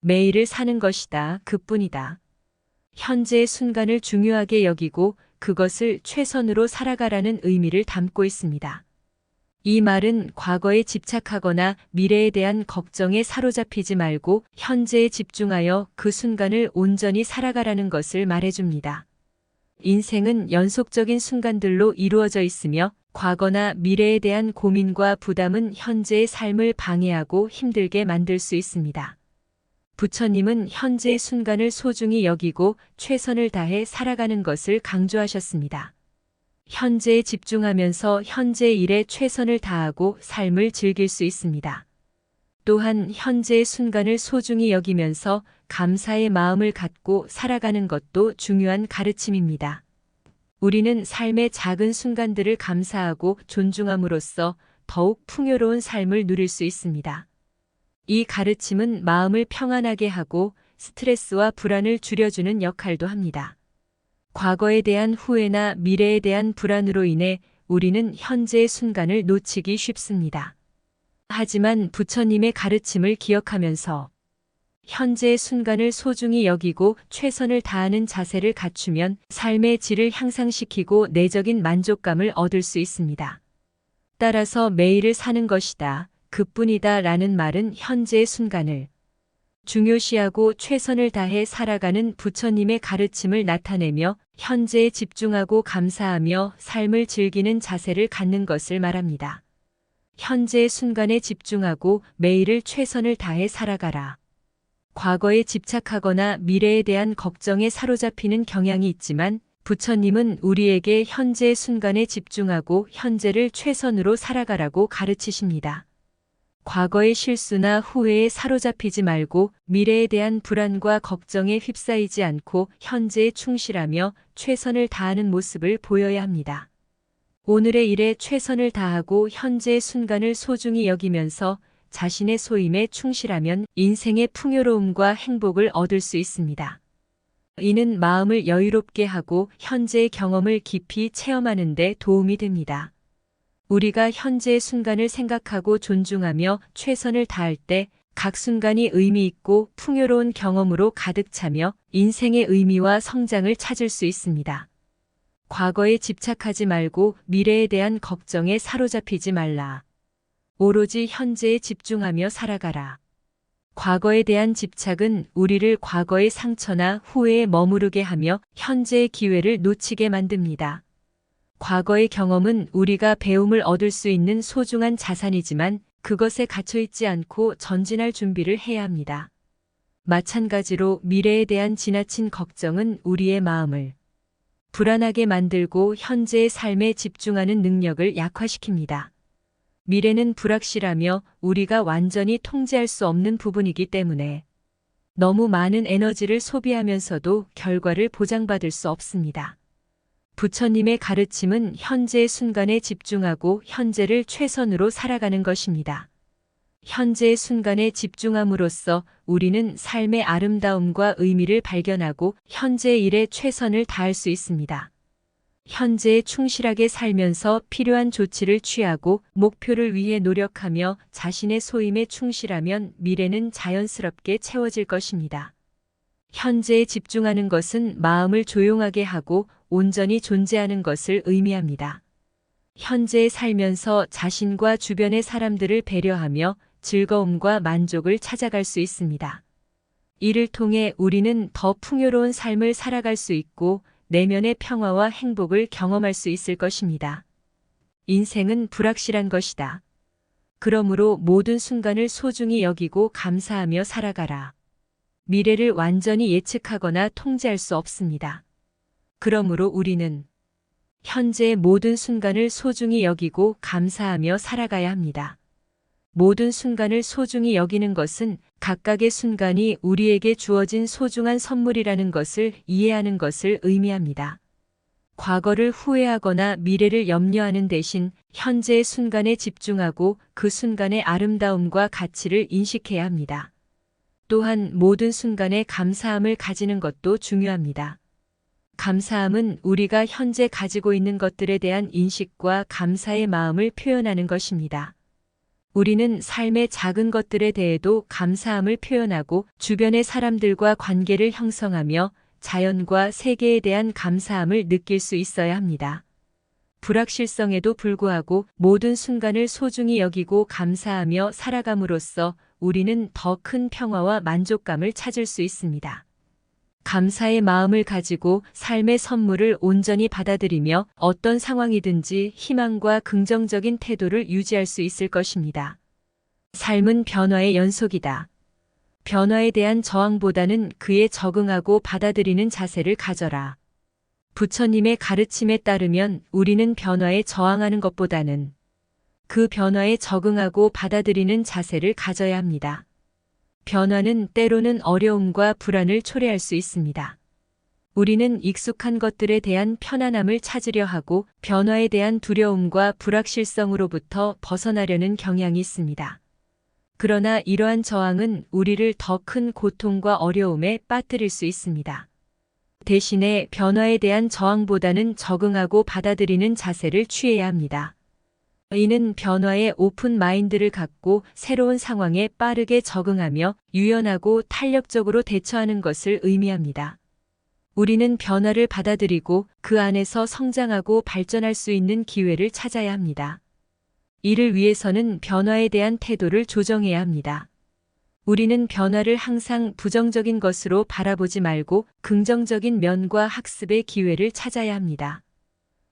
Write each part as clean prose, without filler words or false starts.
매일을 사는 것이다. 그뿐이다. 현재의 순간을 중요하게 여기고 그것을 최선으로 살아가라는 의미를 담고 있습니다. 이 말은 과거에 집착하거나 미래에 대한 걱정에 사로잡히지 말고 현재에 집중하여 그 순간을 온전히 살아가라는 것을 말해줍니다. 인생은 연속적인 순간들로 이루어져 있으며 과거나 미래에 대한 고민과 부담은 현재의 삶을 방해하고 힘들게 만들 수 있습니다. 부처님은 현재의 순간을 소중히 여기고 최선을 다해 살아가는 것을 강조하셨습니다. 현재에 집중하면서 현재의 일에 최선을 다하고 삶을 즐길 수 있습니다. 또한 현재의 순간을 소중히 여기면서 감사의 마음을 갖고 살아가는 것도 중요한 가르침입니다. 우리는 삶의 작은 순간들을 감사하고 존중함으로써 더욱 풍요로운 삶을 누릴 수 있습니다. 이 가르침은 마음을 평안하게 하고 스트레스와 불안을 줄여주는 역할도 합니다. 과거에 대한 후회나 미래에 대한 불안으로 인해 우리는 현재의 순간을 놓치기 쉽습니다. 하지만 부처님의 가르침을 기억하면서 현재의 순간을 소중히 여기고 최선을 다하는 자세를 갖추면 삶의 질을 향상시키고 내적인 만족감을 얻을 수 있습니다. 따라서 매일을 사는 것이다. 그뿐이다 라는 말은 현재의 순간을 중요시하고 최선을 다해 살아가는 부처님의 가르침을 나타내며 현재에 집중하고 감사하며 삶을 즐기는 자세를 갖는 것을 말합니다. 현재의 순간에 집중하고 매일을 최선을 다해 살아가라. 과거에 집착하거나 미래에 대한 걱정에 사로잡히는 경향이 있지만 부처님은 우리에게 현재의 순간에 집중하고 현재를 최선으로 살아가라고 가르치십니다. 과거의 실수나 후회에 사로잡히지 말고 미래에 대한 불안과 걱정에 휩싸이지 않고 현재에 충실하며 최선을 다하는 모습을 보여야 합니다. 오늘의 일에 최선을 다하고 현재의 순간을 소중히 여기면서 자신의 소임에 충실하면 인생의 풍요로움과 행복을 얻을 수 있습니다. 이는 마음을 여유롭게 하고 현재의 경험을 깊이 체험하는 데 도움이 됩니다. 우리가 현재의 순간을 생각하고 존중하며 최선을 다할 때 각 순간이 의미 있고 풍요로운 경험으로 가득 차며 인생의 의미와 성장을 찾을 수 있습니다. 과거에 집착하지 말고 미래에 대한 걱정에 사로잡히지 말라. 오로지 현재에 집중하며 살아가라. 과거에 대한 집착은 우리를 과거의 상처나 후회에 머무르게 하며 현재의 기회를 놓치게 만듭니다. 과거의 경험은 우리가 배움을 얻을 수 있는 소중한 자산이지만 그것에 갇혀있지 않고 전진할 준비를 해야 합니다. 마찬가지로 미래에 대한 지나친 걱정은 우리의 마음을 불안하게 만들고 현재의 삶에 집중하는 능력을 약화시킵니다. 미래는 불확실하며 우리가 완전히 통제할 수 없는 부분이기 때문에 너무 많은 에너지를 소비하면서도 결과를 보장받을 수 없습니다. 부처님의 가르침은 현재의 순간에 집중하고 현재를 최선으로 살아가는 것입니다. 현재의 순간에 집중함으로써 우리는 삶의 아름다움과 의미를 발견하고 현재의 일에 최선을 다할 수 있습니다. 현재에 충실하게 살면서 필요한 조치를 취하고 목표를 위해 노력하며 자신의 소임에 충실하면 미래는 자연스럽게 채워질 것입니다. 현재에 집중하는 것은 마음을 조용하게 하고 온전히 존재하는 것을 의미합니다. 현재에 살면서 자신과 주변의 사람들을 배려하며 즐거움과 만족을 찾아갈 수 있습니다. 이를 통해 우리는 더 풍요로운 삶을 살아갈 수 있고 내면의 평화와 행복을 경험할 수 있을 것입니다. 인생은 불확실한 것이다. 그러므로 모든 순간을 소중히 여기고 감사하며 살아가라. 미래를 완전히 예측하거나 통제할 수 없습니다. 그러므로 우리는 현재의 모든 순간을 소중히 여기고 감사하며 살아가야 합니다. 모든 순간을 소중히 여기는 것은 각각의 순간이 우리에게 주어진 소중한 선물이라는 것을 이해하는 것을 의미합니다. 과거를 후회하거나 미래를 염려하는 대신 현재의 순간에 집중하고 그 순간의 아름다움과 가치를 인식해야 합니다. 또한 모든 순간에 감사함을 가지는 것도 중요합니다. 감사함은 우리가 현재 가지고 있는 것들에 대한 인식과 감사의 마음을 표현하는 것입니다. 우리는 삶의 작은 것들에 대해도 감사함을 표현하고 주변의 사람들과 관계를 형성하며 자연과 세계에 대한 감사함을 느낄 수 있어야 합니다. 불확실성에도 불구하고 모든 순간을 소중히 여기고 감사하며 살아감으로써 우리는 더 큰 평화와 만족감을 찾을 수 있습니다. 감사의 마음을 가지고 삶의 선물을 온전히 받아들이며 어떤 상황이든지 희망과 긍정적인 태도를 유지할 수 있을 것입니다. 삶은 변화의 연속이다. 변화에 대한 저항보다는 그에 적응하고 받아들이는 자세를 가져라. 부처님의 가르침에 따르면 우리는 변화에 저항하는 것보다는 그 변화에 적응하고 받아들이는 자세를 가져야 합니다. 변화는 때로는 어려움과 불안을 초래할 수 있습니다. 우리는 익숙한 것들에 대한 편안함을 찾으려 하고 변화에 대한 두려움과 불확실성으로부터 벗어나려는 경향이 있습니다. 그러나 이러한 저항은 우리를 더 큰 고통과 어려움에 빠뜨릴 수 있습니다. 대신에 변화에 대한 저항보다는 적응하고 받아들이는 자세를 취해야 합니다. 이는 변화에 오픈 마인드를 갖고 새로운 상황에 빠르게 적응하며 유연하고 탄력적으로 대처하는 것을 의미합니다. 우리는 변화를 받아들이고 그 안에서 성장하고 발전할 수 있는 기회를 찾아야 합니다. 이를 위해서는 변화에 대한 태도를 조정해야 합니다. 우리는 변화를 항상 부정적인 것으로 바라보지 말고 긍정적인 면과 학습의 기회를 찾아야 합니다.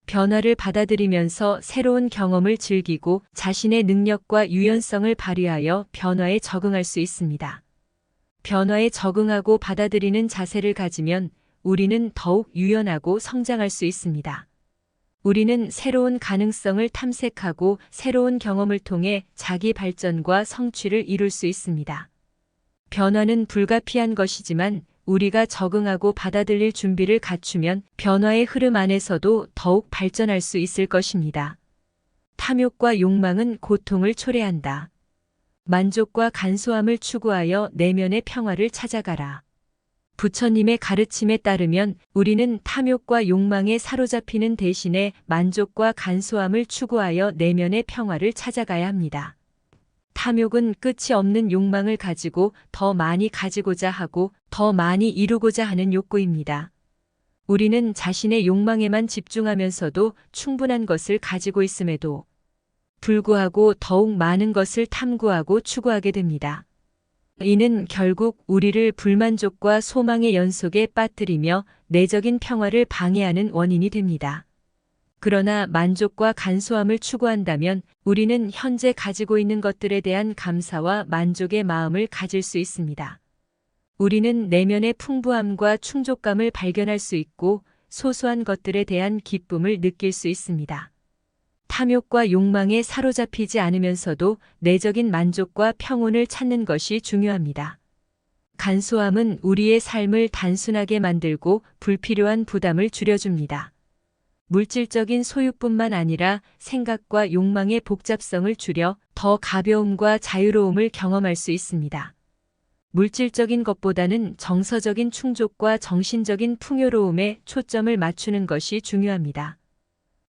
변화를 받아들이면서 새로운 경험을 즐기고 자신의 능력과 유연성을 발휘하여 변화에 적응할 수 있습니다. 변화에 적응하고 받아들이는 자세를 가지면 우리는 더욱 유연하고 성장할 수 있습니다. 우리는 새로운 가능성을 탐색하고 새로운 경험을 통해 자기 발전과 성취를 이룰 수 있습니다. 변화는 불가피한 것이지만 우리가 적응하고 받아들일 준비를 갖추면 변화의 흐름 안에서도 더욱 발전할 수 있을 것입니다. 탐욕과 욕망은 고통을 초래한다. 만족과 간소함을 추구하여 내면의 평화를 찾아가라. 부처님의 가르침에 따르면 우리는 탐욕과 욕망에 사로잡히는 대신에 만족과 간소함을 추구하여 내면의 평화를 찾아가야 합니다. 탐욕은 끝이 없는 욕망을 가지고 더 많이 가지고자 하고 더 많이 이루고자 하는 욕구입니다. 우리는 자신의 욕망에만 집중하면서도 충분한 것을 가지고 있음에도 불구하고 더욱 많은 것을 탐구하고 추구하게 됩니다. 이는 결국 우리를 불만족과 소망의 연속에 빠뜨리며 내적인 평화를 방해하는 원인이 됩니다. 그러나 만족과 간소함을 추구한다면 우리는 현재 가지고 있는 것들에 대한 감사와 만족의 마음을 가질 수 있습니다. 우리는 내면의 풍부함과 충족감을 발견할 수 있고 소소한 것들에 대한 기쁨을 느낄 수 있습니다. 탐욕과 욕망에 사로잡히지 않으면서도 내적인 만족과 평온을 찾는 것이 중요합니다. 간소함은 우리의 삶을 단순하게 만들고 불필요한 부담을 줄여줍니다. 물질적인 소유뿐만 아니라 생각과 욕망의 복잡성을 줄여 더 가벼움과 자유로움을 경험할 수 있습니다. 물질적인 것보다는 정서적인 충족과 정신적인 풍요로움에 초점을 맞추는 것이 중요합니다.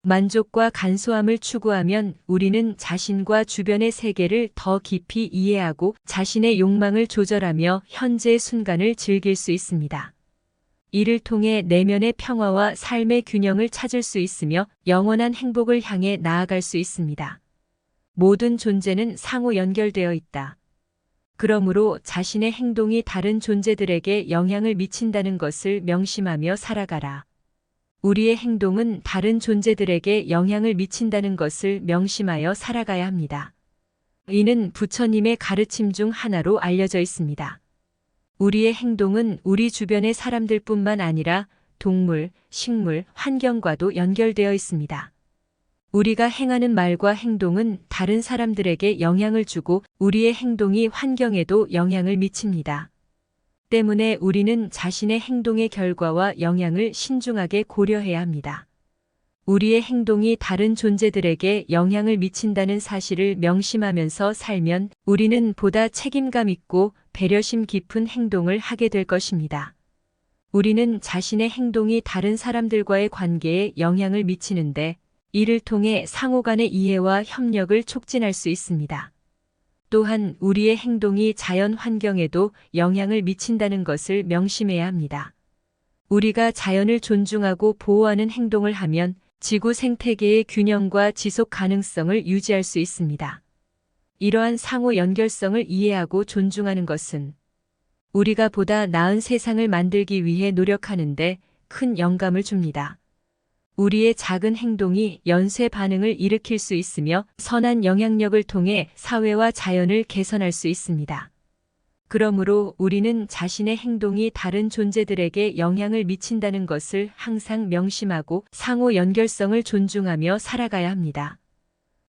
만족과 간소함을 추구하면 우리는 자신과 주변의 세계를 더 깊이 이해하고 자신의 욕망을 조절하며 현재의 순간을 즐길 수 있습니다. 이를 통해 내면의 평화와 삶의 균형을 찾을 수 있으며 영원한 행복을 향해 나아갈 수 있습니다. 모든 존재는 상호 연결되어 있다. 그러므로 자신의 행동이 다른 존재들에게 영향을 미친다는 것을 명심하며 살아가라. 우리의 행동은 다른 존재들에게 영향을 미친다는 것을 명심하여 살아가야 합니다. 이는 부처님의 가르침 중 하나로 알려져 있습니다. 우리의 행동은 우리 주변의 사람들뿐만 아니라 동물, 식물, 환경과도 연결되어 있습니다. 우리가 행하는 말과 행동은 다른 사람들에게 영향을 주고 우리의 행동이 환경에도 영향을 미칩니다. 때문에 우리는 자신의 행동의 결과와 영향을 신중하게 고려해야 합니다. 우리의 행동이 다른 존재들에게 영향을 미친다는 사실을 명심하면서 살면 우리는 보다 책임감 있고 배려심 깊은 행동을 하게 될 것입니다. 우리는 자신의 행동이 다른 사람들과의 관계에 영향을 미치는데 이를 통해 상호 간의 이해와 협력을 촉진할 수 있습니다. 또한 우리의 행동이 자연 환경에도 영향을 미친다는 것을 명심해야 합니다. 우리가 자연을 존중하고 보호하는 행동을 하면 지구 생태계의 균형과 지속 가능성을 유지할 수 있습니다. 이러한 상호 연결성을 이해하고 존중하는 것은 우리가 보다 나은 세상을 만들기 위해 노력하는데 큰 영감을 줍니다. 우리의 작은 행동이 연쇄 반응을 일으킬 수 있으며 선한 영향력을 통해 사회와 자연을 개선할 수 있습니다. 그러므로 우리는 자신의 행동이 다른 존재들에게 영향을 미친다는 것을 항상 명심하고 상호 연결성을 존중하며 살아가야 합니다.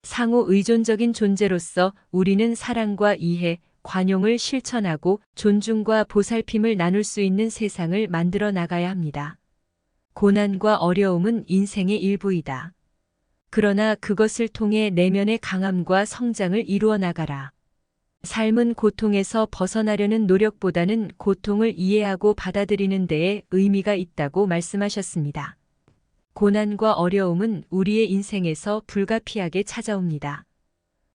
상호 의존적인 존재로서 우리는 사랑과 이해, 관용을 실천하고 존중과 보살핌을 나눌 수 있는 세상을 만들어 나가야 합니다. 고난과 어려움은 인생의 일부이다. 그러나 그것을 통해 내면의 강함과 성장을 이루어 나가라. 삶은 고통에서 벗어나려는 노력보다는 고통을 이해하고 받아들이는 데에 의미가 있다고 말씀하셨습니다. 고난과 어려움은 우리의 인생에서 불가피하게 찾아옵니다.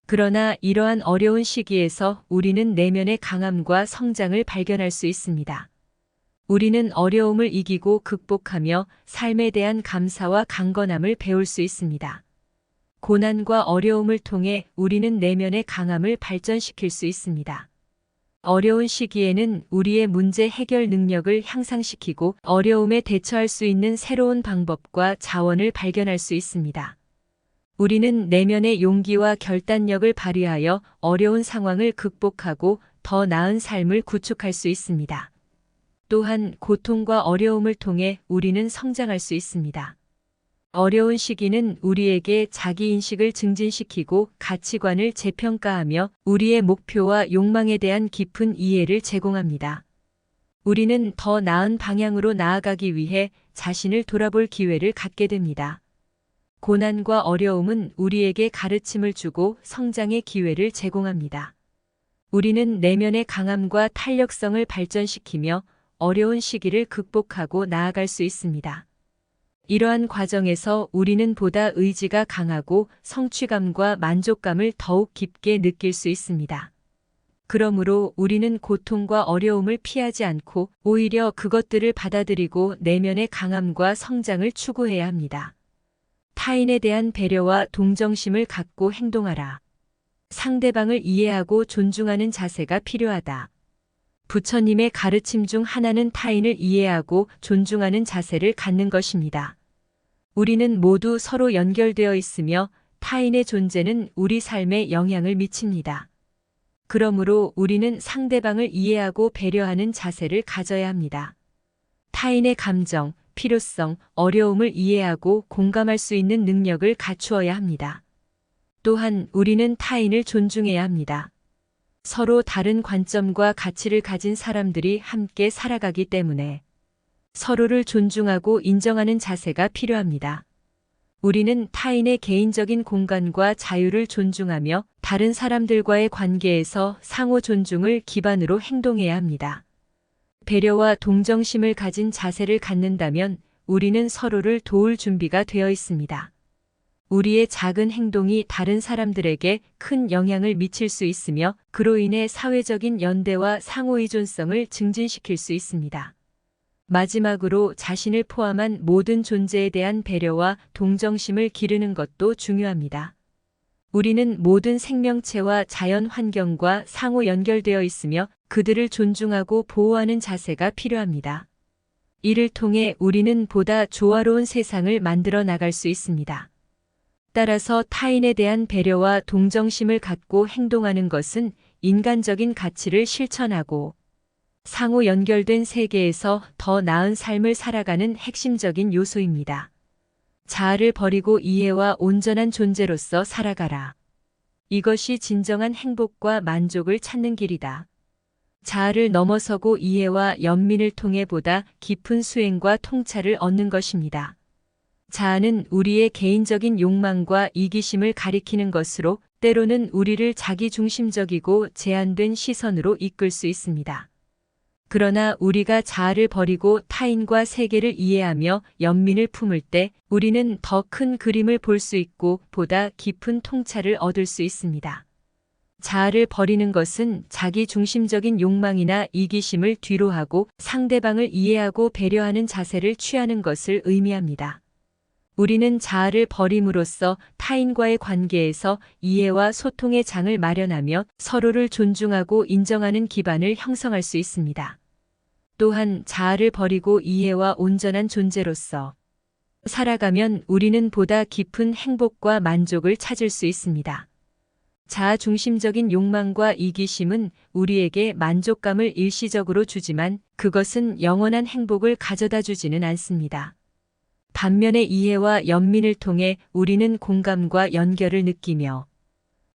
그러나 이러한 어려운 시기에서 우리는 내면의 강함과 성장을 발견할 수 있습니다. 우리는 어려움을 이기고 극복하며 삶에 대한 감사와 강건함을 배울 수 있습니다. 고난과 어려움을 통해 우리는 내면의 강함을 발전시킬 수 있습니다. 어려운 시기에는 우리의 문제 해결 능력을 향상시키고 어려움에 대처할 수 있는 새로운 방법과 자원을 발견할 수 있습니다. 우리는 내면의 용기와 결단력을 발휘하여 어려운 상황을 극복하고 더 나은 삶을 구축할 수 있습니다. 또한 고통과 어려움을 통해 우리는 성장할 수 있습니다. 어려운 시기는 우리에게 자기인식을 증진시키고 가치관을 재평가하며 우리의 목표와 욕망에 대한 깊은 이해를 제공합니다. 우리는 더 나은 방향으로 나아가기 위해 자신을 돌아볼 기회를 갖게 됩니다. 고난과 어려움은 우리에게 가르침을 주고 성장의 기회를 제공합니다. 우리는 내면의 강함과 탄력성을 발전시키며 어려운 시기를 극복하고 나아갈 수 있습니다. 이러한 과정에서 우리는 보다 의지가 강하고 성취감과 만족감을 더욱 깊게 느낄 수 있습니다. 그러므로 우리는 고통과 어려움을 피하지 않고 오히려 그것들을 받아들이고 내면의 강함과 성장을 추구해야 합니다. 타인에 대한 배려와 동정심을 갖고 행동하라. 상대방을 이해하고 존중하는 자세가 필요하다. 부처님의 가르침 중 하나는 타인을 이해하고 존중하는 자세를 갖는 것입니다. 우리는 모두 서로 연결되어 있으며 타인의 존재는 우리 삶에 영향을 미칩니다. 그러므로 우리는 상대방을 이해하고 배려하는 자세를 가져야 합니다. 타인의 감정, 필요성, 어려움을 이해하고 공감할 수 있는 능력을 갖추어야 합니다. 또한 우리는 타인을 존중해야 합니다. 서로 다른 관점과 가치를 가진 사람들이 함께 살아가기 때문에 서로를 존중하고 인정하는 자세가 필요합니다. 우리는 타인의 개인적인 공간과 자유를 존중하며 다른 사람들과의 관계에서 상호 존중을 기반으로 행동해야 합니다. 배려와 동정심을 가진 자세를 갖는다면 우리는 서로를 도울 준비가 되어 있습니다. 우리의 작은 행동이 다른 사람들에게 큰 영향을 미칠 수 있으며 그로 인해 사회적인 연대와 상호의존성을 증진시킬 수 있습니다. 마지막으로 자신을 포함한 모든 존재에 대한 배려와 동정심을 기르는 것도 중요합니다. 우리는 모든 생명체와 자연 환경과 상호 연결되어 있으며 그들을 존중하고 보호하는 자세가 필요합니다. 이를 통해 우리는 보다 조화로운 세상을 만들어 나갈 수 있습니다. 따라서 타인에 대한 배려와 동정심을 갖고 행동하는 것은 인간적인 가치를 실천하고 상호 연결된 세계에서 더 나은 삶을 살아가는 핵심적인 요소입니다. 자아를 버리고 이해와 온전한 존재로서 살아가라. 이것이 진정한 행복과 만족을 찾는 길이다. 자아를 넘어서고 이해와 연민을 통해 보다 깊은 수행과 통찰을 얻는 것입니다. 자아는 우리의 개인적인 욕망과 이기심을 가리키는 것으로 때로는 우리를 자기중심적이고 제한된 시선으로 이끌 수 있습니다. 그러나 우리가 자아를 버리고 타인과 세계를 이해하며 연민을 품을 때 우리는 더 큰 그림을 볼 수 있고 보다 깊은 통찰을 얻을 수 있습니다. 자아를 버리는 것은 자기 중심적인 욕망이나 이기심을 뒤로하고 상대방을 이해하고 배려하는 자세를 취하는 것을 의미합니다. 우리는 자아를 버림으로써 타인과의 관계에서 이해와 소통의 장을 마련하며 서로를 존중하고 인정하는 기반을 형성할 수 있습니다. 또한 자아를 버리고 이해와 온전한 존재로서 살아가면 우리는 보다 깊은 행복과 만족을 찾을 수 있습니다. 자아 중심적인 욕망과 이기심은 우리에게 만족감을 일시적으로 주지만 그것은 영원한 행복을 가져다 주지는 않습니다. 반면에 이해와 연민을 통해 우리는 공감과 연결을 느끼며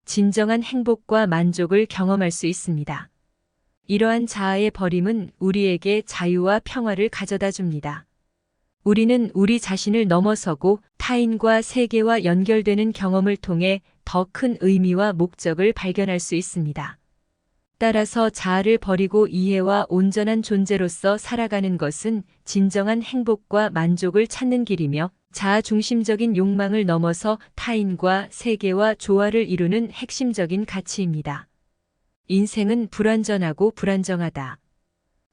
진정한 행복과 만족을 경험할 수 있습니다. 이러한 자아의 버림은 우리에게 자유와 평화를 가져다 줍니다. 우리는 우리 자신을 넘어서고 타인과 세계와 연결되는 경험을 통해 더 큰 의미와 목적을 발견할 수 있습니다. 따라서 자아를 버리고 이해와 온전한 존재로서 살아가는 것은 진정한 행복과 만족을 찾는 길이며 자아 중심적인 욕망을 넘어서 타인과 세계와 조화를 이루는 핵심적인 가치입니다. 인생은 불완전하고 불안정하다.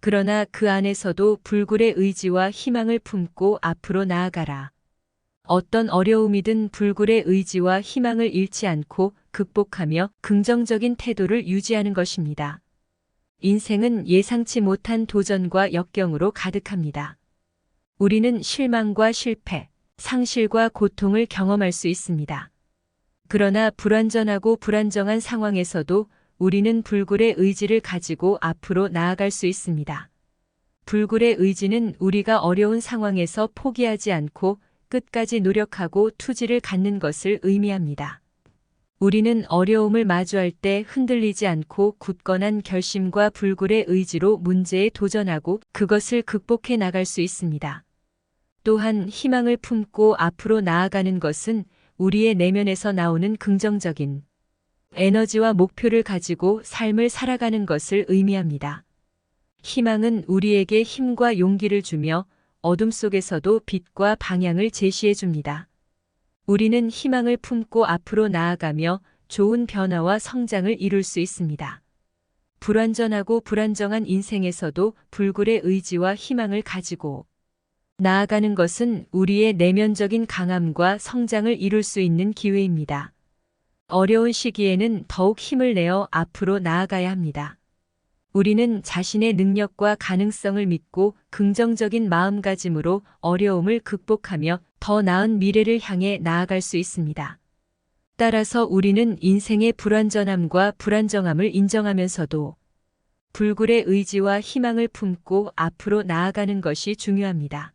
그러나 그 안에서도 불굴의 의지와 희망을 품고 앞으로 나아가라. 어떤 어려움이든 불굴의 의지와 희망을 잃지 않고 극복하며 긍정적인 태도를 유지하는 것입니다. 인생은 예상치 못한 도전과 역경으로 가득합니다. 우리는 실망과 실패, 상실과 고통을 경험할 수 있습니다. 그러나 불완전하고 불안정한 상황에서도 우리는 불굴의 의지를 가지고 앞으로 나아갈 수 있습니다. 불굴의 의지는 우리가 어려운 상황에서 포기하지 않고 끝까지 노력하고 투지를 갖는 것을 의미합니다. 우리는 어려움을 마주할 때 흔들리지 않고 굳건한 결심과 불굴의 의지로 문제에 도전하고 그것을 극복해 나갈 수 있습니다. 또한 희망을 품고 앞으로 나아가는 것은 우리의 내면에서 나오는 긍정적인 에너지와 목표를 가지고 삶을 살아가는 것을 의미합니다. 희망은 우리에게 힘과 용기를 주며 어둠 속에서도 빛과 방향을 제시해 줍니다. 우리는 희망을 품고 앞으로 나아가며 좋은 변화와 성장을 이룰 수 있습니다. 불완전하고 불안정한 인생에서도 불굴의 의지와 희망을 가지고 나아가는 것은 우리의 내면적인 강함과 성장을 이룰 수 있는 기회입니다. 어려운 시기에는 더욱 힘을 내어 앞으로 나아가야 합니다. 우리는 자신의 능력과 가능성을 믿고 긍정적인 마음가짐으로 어려움을 극복하며 더 나은 미래를 향해 나아갈 수 있습니다. 따라서 우리는 인생의 불완전함과 불안정함을 인정하면서도 불굴의 의지와 희망을 품고 앞으로 나아가는 것이 중요합니다.